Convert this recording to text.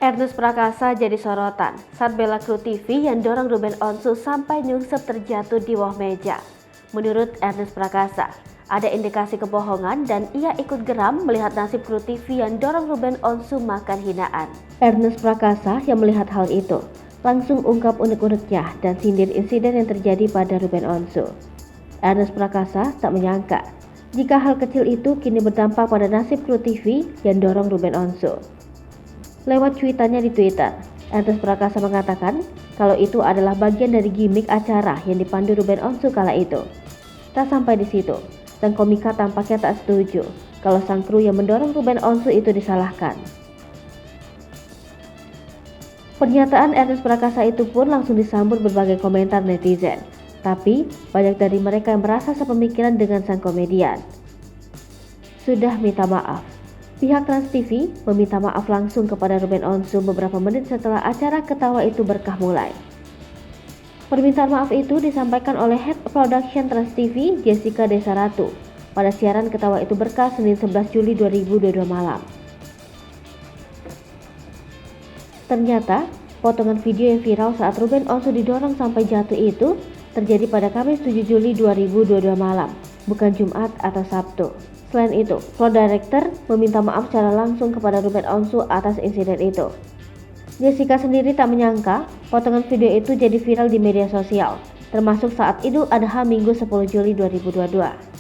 Ernest Prakasa jadi sorotan saat bela kru TV yang dorong Ruben Onsu sampai nyungsep terjatuh di bawah meja. Menurut Ernest Prakasa, ada indikasi kebohongan dan ia ikut geram melihat nasib kru TV yang dorong Ruben Onsu makan hinaan. Ernest Prakasa yang melihat hal itu langsung ungkap unek-uneknya dan sindir insiden yang terjadi pada Ruben Onsu. Ernest Prakasa tak menyangka jika hal kecil itu kini berdampak pada nasib kru TV yang dorong Ruben Onsu. Lewat cuitannya di Twitter, Ernest Prakasa mengatakan kalau itu adalah bagian dari gimmick acara yang dipandu Ruben Onsu kala itu. Tak sampai di situ, sang komika tampaknya tak setuju kalau sang kru yang mendorong Ruben Onsu itu disalahkan. Pernyataan Ernest Prakasa itu pun langsung disambut berbagai komentar netizen. Tapi, banyak dari mereka yang merasa sepemikiran dengan sang komedian. Sudah minta maaf. Pihak Trans TV meminta maaf langsung kepada Ruben Onsu beberapa menit setelah acara Ketawa Itu Berkah mulai. Permintaan maaf itu disampaikan oleh Head Production Trans TV, Jessica Desaratu, pada siaran Ketawa Itu Berkah Senin 11 Juli 2022 malam. Ternyata, potongan video yang viral saat Ruben Onsu didorong sampai jatuh itu terjadi pada Kamis 7 Juli 2022 malam, bukan Jumat atau Sabtu. Selain itu, floor director meminta maaf secara langsung kepada Ruben Onsu atas insiden itu. Jessica sendiri tak menyangka potongan video itu jadi viral di media sosial, termasuk saat Idul Adha Minggu 10 Juli 2022.